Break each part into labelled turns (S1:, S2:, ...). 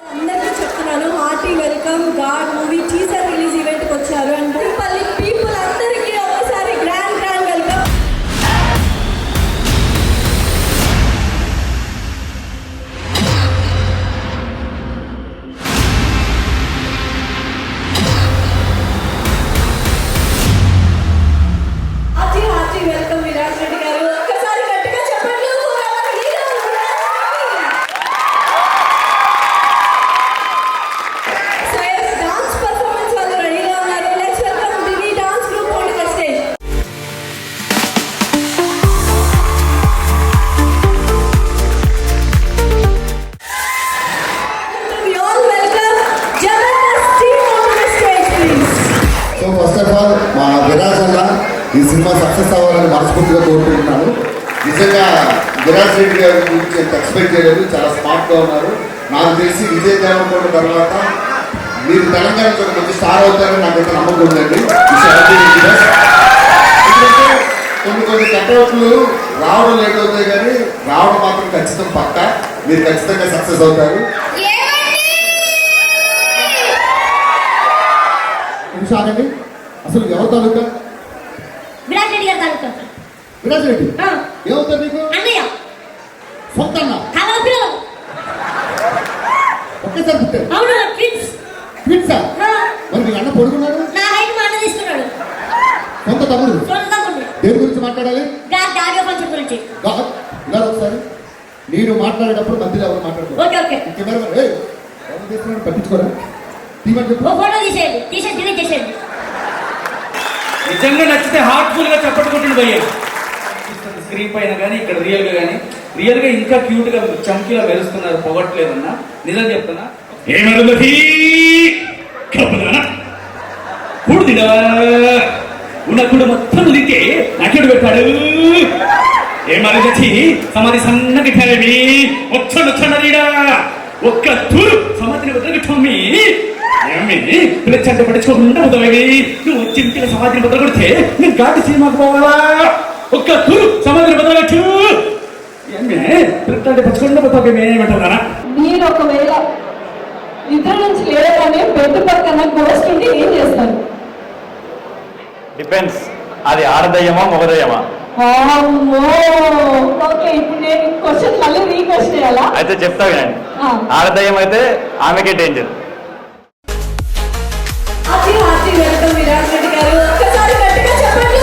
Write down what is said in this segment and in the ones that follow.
S1: అందరికీ చెప్తున్నాను, hearty welcome. God movie teaser release ఈవెంట్కి వచ్చారు అండ్ పీపుల్ అందరికీ ఒకసారి grand welcome. Hearty welcome Viraj Reddy గారు. ఒక్కసారి గట్టిగా చెప్పండి.
S2: ఈ సినిమా సక్సెస్ అవ్వాలని మనస్ఫూర్తిగా కోరుకుంటున్నాను. నిజంగా విరాజ్ రెడ్డి గారి గురించి ఎంత ఎక్స్పెక్ట్ చేయలేదు, చాలా స్మార్ట్గా ఉన్నారు. నాకు తెలిసి విజయ్ దేవరకొండ తర్వాత మీరు తెలంగాణలో కొంచెం స్టార్ అవుతారని నాకు ఎంత నమ్మకం ఉందండి. ఎందుకంటే కొన్ని కట్అవుట్లు రావడం లేట్ అవుతాయి, కానీ రావడం మాత్రం ఖచ్చితం పక్క. మీరు ఖచ్చితంగా సక్సెస్ అవుతారు. నిమిషాలండి, అసలు ఎవరు తాలూకా?
S3: విరాజ్ రెడ్డి గారు తాలూకా.
S2: విరాజ్ రెడ్డి ఏమవుతారు నీకు?
S3: అన్నయ్య.
S2: సొంత అన్న? ఒకేసారి పుట్టారు?
S3: అవును, ట్విన్స్.
S2: ట్విన్సా? మరి మీ అన్న పొడుగున్నాడు?
S3: నా హైట్ మా అన్న తీసుకున్నాడు.
S2: సొంత తమ్ముడు?
S3: సొంత తమ్ముడు.
S2: దేని గురించి మాట్లాడాలి?
S3: గాడియో పంచర్ గురించి.
S2: ఇలా ఒకసారి నేను మాట్లాడేటప్పుడు మధ్యలో ఎవరు మాట్లాడుకో.
S3: Okay okay.
S2: కెమెరా ఎవరు తీసుకున్నాడు పట్టించుకోరా.
S3: ఫోటో తీసేయండి, తీసేసి డిలీట్ చేసేయండి.
S4: నిజంగా నచ్చితే హార్ట్ఫుల్ గా చెప్పట్టుకుంటుంది భయ్య. స్క్రీన్ పైన కానీ ఇక్కడ రియల్ గా ఇంకా క్యూట్ గా చంకీలా మెరుస్తున్నారు, పొగట్లేదన్నా. నిజం చెప్తున్నా. ఏమరుందీ కూడుదిడా ఉన్న కూడు మొత్తం తింటే నాకేడు పెట్టాడు. ఏమరు తెచ్చి సమాధి సన్నకి ఠేవి వచ్చాడీడా ఒక్క తూరు సమాధిని వద్దకి టొమ్మి పిల్లచ్చంటే పట్టించుకోకుండా పోతావి. నువ్వు వచ్చి ఇంటికి సమాధిని బదులు కొడితే నేను ఘాటి సినిమాకు పోవాలా? ఒక్క తూరు సమాధిని బదలచ్చు ఏమే పిల్లచ్చంటే పట్టుకోకుండా పోతావు. ఏమంటారా?
S1: మీరు ఒకవేళ నిద్ర నుంచి లేవగానే బెడ్ పక్కన గోస్ట్ ఉంటే ఏం చేస్తారు?
S5: డిపెండ్స్, అది ఆడదయ్యమా మగదయ్యమా?
S1: ఓకే, ఇప్పుడు నేను క్వశ్చన్ మళ్ళీ రీక్వెస్ట్ చేయాలా?
S5: అయితే చెప్తా వినండి. ఆడదయ్యం అయితే ఆమెకే danger.
S1: Hearty welcome Viraj Reddy గారు. ఒక్కసారి గట్టిగా చెప్పండి.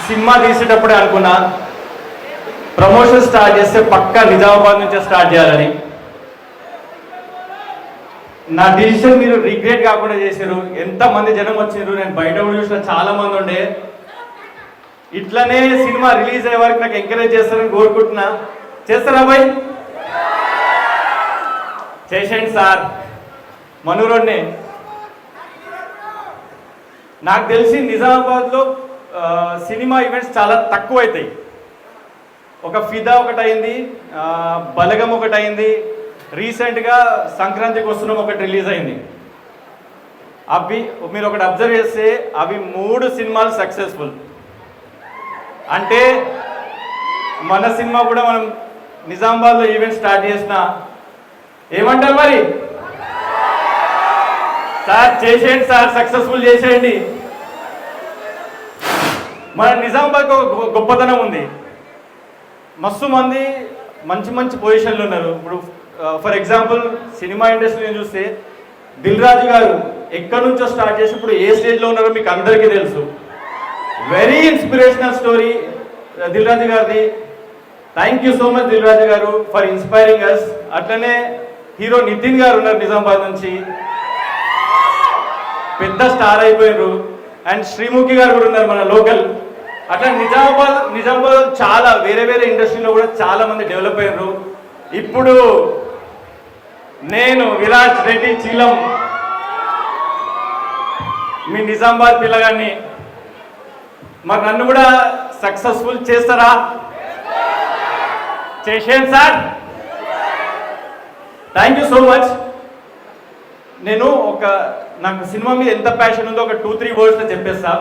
S5: సినిమా తీసేటప్పుడే అనుకున్నా ప్రమోషన్ స్టార్ట్ చేస్తే పక్కా నిజామాబాద్ నుంచే స్టార్ట్ చేయాలని. నా డిసిషన్ మీరు రిగ్రెట్ కాకుండా చేశారు. ఎంతమంది జనం వచ్చారు, నేను బయట కూడా చూసిన చాలా మంది ఉండే. ఇట్లనే సినిమా రిలీజ్ అయ్యే వరకు నాకు ఎంకరేజ్ చేస్తారని కోరుకుంటున్నా. చేస్తారా బాయ్? చేసేయండి సార్. మనూరోడ్నే నాకు తెలిసి నిజామాబాద్లో సినిమా ఈవెంట్స్ చాలా తక్కువ అవుతాయి. ఒక ఫిదా ఒకటి అయింది, బలగం ఒకటి అయింది, రీసెంట్గా సంక్రాంతికి వస్తున్నాం ఒకటి రిలీజ్ అయింది. అవి మీరు ఒకటి అబ్జర్వ్ చేస్తే అవి 3 సినిమాలు సక్సెస్ఫుల్. అంటే మన సినిమా కూడా మనం నిజామాబాద్లో ఈవెంట్ స్టార్ట్ చేసిన ఏమంటారు మరి? సార్ చేసేయండి సార్, సక్సెస్ఫుల్ చేసేయండి. మన నిజామాబాద్కి ఒక గొప్పతనం ఉంది. మస్తు మంది మంచి మంచి పొజిషన్లు ఉన్నారు. ఇప్పుడు ఫర్ ఎగ్జాంపుల్ సినిమా ఇండస్ట్రీని చూస్తే దిల్ రాజు గారు ఎక్కడి నుంచో స్టార్ట్ చేసి ఇప్పుడు ఏ స్టేజ్లో ఉన్నారో మీకు అందరికీ తెలుసు. Very inspirational story Dil Raju గారిది. Thank you so much Dil Raju garu for inspiring us. అట్లనే హీరో నితిన్ గారు ఉన్నారు నిజామాబాద్ నుంచి, పెద్ద స్టార్ అయిపోయారు. అండ్ శ్రీముఖి గారు కూడా ఉన్నారు మన లోకల్. అట్లా నిజామాబాద్ చాలా వేరే ఇండస్ట్రీలో కూడా చాలా మంది డెవలప్ అయ్యారు. ఇప్పుడు నేను విరాజ్ రెడ్డి చీలం మీ నిజామాబాద్ పిల్లగాన్ని, మరి నన్ను కూడా సక్సెస్ఫుల్ చేస్తారా? చేసేయండి sir. Thank you so much. నేను నాకు సినిమా మీద ఎంత ప్యాషన్ ఉందో ఒక 2-3 వర్డ్స్లో చెప్పేస్తా.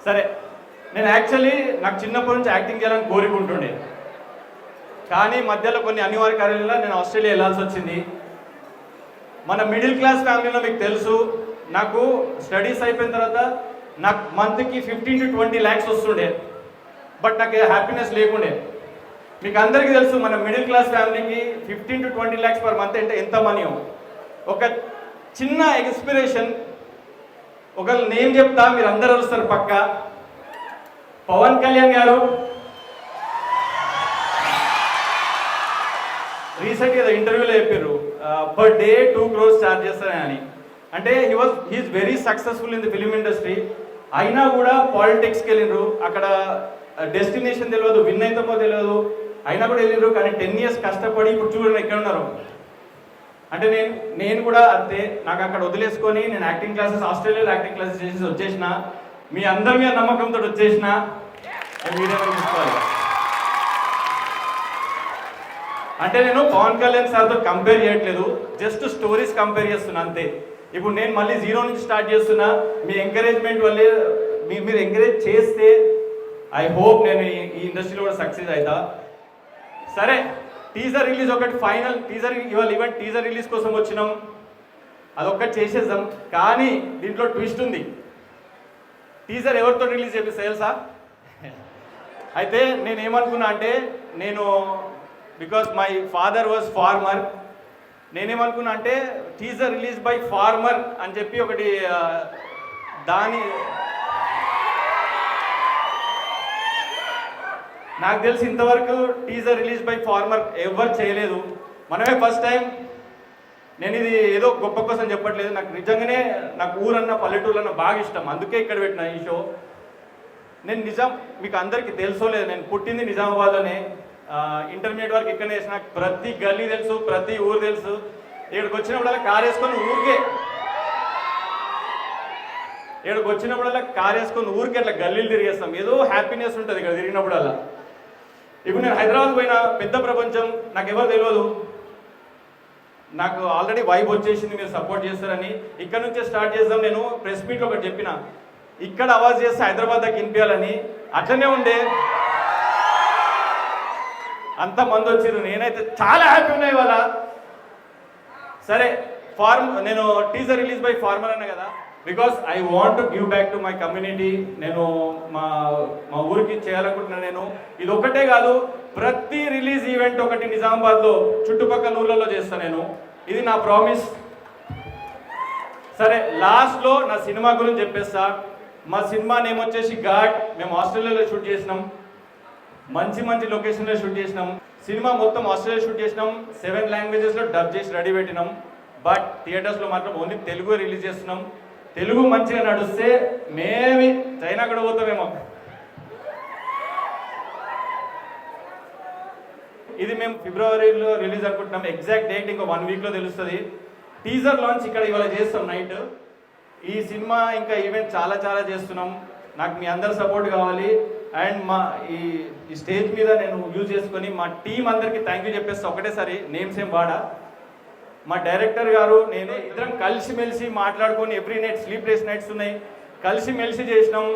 S5: సరే, నేను యాక్చువల్లీ నాకు చిన్నప్పటి నుంచి యాక్టింగ్ చేయాలని కోరుకుంటుండే, కానీ మధ్యలో కొన్ని అనివార్య కారణాల నేను ఆస్ట్రేలియా వెళ్ళాల్సి వచ్చింది. మన మిడిల్ క్లాస్ ఫ్యామిలీలో మీకు తెలుసు, నాకు స్టడీస్ అయిపోయిన తర్వాత నాకు మంత్కి 15 to 20 lakhs వస్తుండే, బట్ నాకు హ్యాపీనెస్ లేకుండే. మీకు అందరికీ తెలుసు మన మిడిల్ క్లాస్ ఫ్యామిలీకి 15 to 20 lakhs పర్ మంత్ అంటే ఎంత మనీ. ఒక చిన్న ఎక్స్పిరేషన్, ఒక నేమ్ చెప్తా, మీరు అందరూ వస్తారు పక్క. పవన్ కళ్యాణ్ గారు రీసెంట్గా ఏదో ఇంటర్వ్యూలో చెప్పారు పర్ డే 2 crores ఛార్జ్ చేస్తారని. అంటే he's very successful in the film industry. అయినా కూడా పాలిటిక్స్కి వెళ్ళిండ్రు, అక్కడ డెస్టినేషన్ తెలియదు, విన్ అవుతామో తెలియదు, అయినా కూడా వెళ్ళిండ్రు. కానీ 10 years కష్టపడి ఇప్పుడు చూడండి ఎక్కడ ఉన్నారు. అంటే నేను కూడా అంతే, నాకు అక్కడ వదిలేసుకొని నేను యాక్టింగ్ క్లాసెస్, ఆస్ట్రేలియాలో యాక్టింగ్ క్లాసెస్ చేసి వచ్చేసిన, మీ అందరి మీద నమ్మకంతో వచ్చేసిన వీడియో తీసుకోవాలి. అంటే నేను పవన్ కళ్యాణ్ సార్తో కంపేర్ చేయట్లేదు, జస్ట్ స్టోరీస్ కంపేర్ చేస్తున్నా అంతే. ఇప్పుడు నేను మళ్ళీ 0 నుంచి స్టార్ట్ చేస్తున్నా, మీ ఎంకరేజ్మెంట్ వల్లే, మీరు ఎంకరేజ్ చేస్తే ఐ హోప్ నేను ఈ ఇండస్ట్రీలో కూడా సక్సెస్ అవుతా. సరే, టీజర్ రిలీజ్ ఒకటి ఫైనల్ టీజర్, ఇవాళ ఈవెంట్ టీజర్ రిలీజ్ కోసం వచ్చినాం, అదొక్కటి చేసేద్దాం. కానీ దీంట్లో ట్విస్ట్ ఉంది. టీజర్ ఎవరితో రిలీజ్ చేపిస్తా తెలుసా? అయితే నేను ఏమనుకున్నా అంటే, నేను because my father was farmer, నేనేమనుకున్నా అంటే టీజర్ రిలీజ్ బై ఫార్మర్ అని చెప్పి ఒకటి నాకు తెలిసి ఇంతవరకు టీజర్ రిలీజ్ బై ఫార్మర్ ఎవరు చేయలేదు, మనమే ఫస్ట్ టైం. నేను ఇది ఏదో గొప్ప కోసం చెప్పట్లేదు, నాకు నిజంగానే నాకు ఊరన్న పల్లెటూరన్న బాగా ఇష్టం, అందుకే ఇక్కడ పెట్టిన ఈ షో. నేను మీకు అందరికీ తెలుసో లేదు, నేను పుట్టింది నిజామాబాద్లోనే, ఇంటర్మీడియట్ వరకు ఇక్కడనే చేసిన, ప్రతి గల్లీ తెలుసు, ప్రతి ఊరు తెలుసు. ఇక్కడికి వచ్చినప్పుడల్లా కార్ వేసుకొని ఊరికే అట్లా గల్లీలు తిరిగేస్తాం, ఏదో హ్యాపీనెస్ ఉంటుంది ఇక్కడ తిరిగినప్పుడల్లా. ఇప్పుడు నేను హైదరాబాద్ పోయిన, పెద్ద ప్రపంచం, నాకు ఎవరు తెలియదు, నాకు ఆల్రెడీ వైబ్ వచ్చేసింది, మీరు సపోర్ట్ చేస్తారని. ఇక్కడ నుంచే స్టార్ట్ చేద్దాం. నేను ప్రెస్ మీట్లో ఒకటి చెప్పిన, ఇక్కడ అవాజ్ చేస్తే హైదరాబాద్ దాకా వినిపించాలని, అట్లనే ఉండే. అంతమంది వచ్చారు, నేనైతే చాలా హ్యాపీ ఉన్నాయి ఇవాళ. సరే, నేను టీజర్ రిలీజ్ బై ఫార్మర్ అన్నా కదా, because I want to give back to my community. నేను మా ఊరికి చేయాలనుకుంటున్నాను. నేను ఇది ఒకటే కాదు, ప్రతి రిలీజ్ ఈవెంట్ ఒకటి నిజామాబాద్లో చుట్టుపక్కల ఊళ్ళలో చేస్తాను నేను, ఇది నా ప్రామిస్. సరే, లాస్ట్లో నా సినిమా గురించి చెప్పేస్తా. మా సినిమా నేమ్ వచ్చేసి ఘాట్. మేము ఆస్ట్రేలియాలో షూట్ చేసినాం, మంచి మంచి లొకేషన్లో షూట్ చేసినాం. సినిమా మొత్తం ఆస్ట్రేలియా షూట్ చేసినాం, 7 languagesలో డబ్ చేసి రెడీ పెట్టినాం. బట్ థియేటర్స్లో మాత్రం ఓన్లీ తెలుగు రిలీజ్ చేస్తున్నాం. తెలుగు మంచిగా నడుస్తే మేమే చైనా కూడా పోతామేమో. ఇది మేము ఫిబ్రవరిలో రిలీజ్ అనుకుంటున్నాం, ఎగ్జాక్ట్ డేట్ ఇంకో 1 weekలో తెలుస్తుంది. టీజర్ లాంచ్ ఇక్కడ ఇవాళ చేస్తాం నైట్. ఈ సినిమా ఇంకా ఈవెంట్ చాలా చాలా చేస్తున్నాం, నాకు మీ అందరి సపోర్ట్ కావాలి. అండ్ మా ఈ స్టేజ్ మీద నేను యూజ్ చేసుకొని మా టీం అందరికీ థ్యాంక్ యూ చెప్పేస్తా ఒకటేసారి, నేమ్స్ ఏం వాడా. మా డైరెక్టర్ గారు, నేనే ఇద్దరం కలిసిమెలిసి మాట్లాడుకొని ఎవ్రీ నైట్, స్లీప్లెస్ నైట్స్ ఉన్నాయి, కలిసిమెలిసి చేసినాం.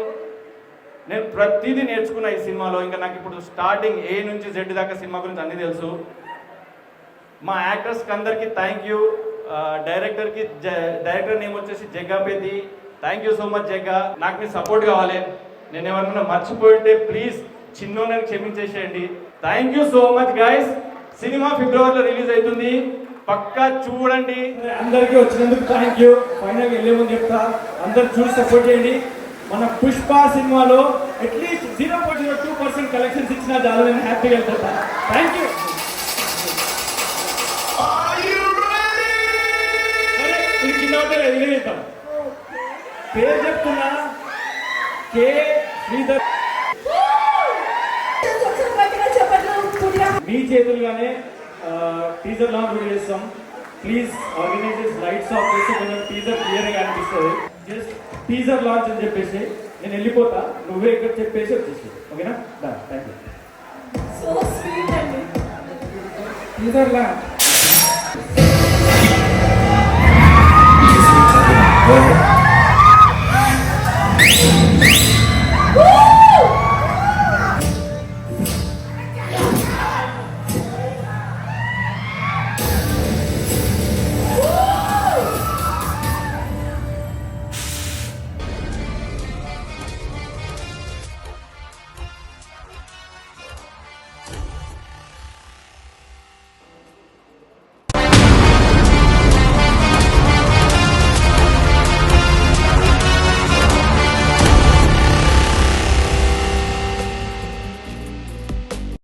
S5: నేను ప్రతిదీ నేర్చుకున్నా ఈ సినిమాలో. ఇంకా నాకు ఇప్పుడు స్టార్టింగ్ A నుంచి Z దాకా సినిమా గురించి అన్నీ తెలుసు. మా యాక్టర్స్కి అందరికీ థ్యాంక్ యూ. డైరెక్టర్ నేమ్ వచ్చేసి జగ్గాపేది. Thank you so much Jagga, నాకు మీ సపోర్ట్ కావాలి. నేను ఎవరైనా మర్చిపోయింటే ప్లీజ్ చిన్నోనని క్షమించేసేయండి. Thank you so much guys. Cinema ఫిబ్రవరిలో రిలీజ్ అవుతుంది, పక్కా చూడండి.
S6: అందరికీ వచ్చినందుకు థ్యాంక్ యూ. ఫైనల్గా వెళ్ళే ముందు చెప్తా, అందరు చూసి సపోర్ట్ చేయండి. మన పుష్ప సినిమాలో అట్లీస్ట్ 0.02% కలెక్షన్స్ ఇచ్చినా చాలా నేను హ్యాపీగా వెళ్తా. Thank you. చేద్దాం, పేరు చెప్తున్నా, కే శ్రీధర్. మీ చేతులుగానే టీజర్ లాంచ్ కూడా చేస్తాం. ప్లీజ్ ఆర్గనైజర్స్ లైట్స్ ఆఫ్ చేసి కొంచెం టీజర్ క్లియర్గా అనిపిస్తుంది. జస్ట్ టీజర్ లాంచ్ అని చెప్పేసి నేను వెళ్ళిపోతా, నువ్వే ఇక్కడ చెప్పేసి వచ్చేసి, ఓకేనా? Thank you. Teaser law
S7: Go ahead.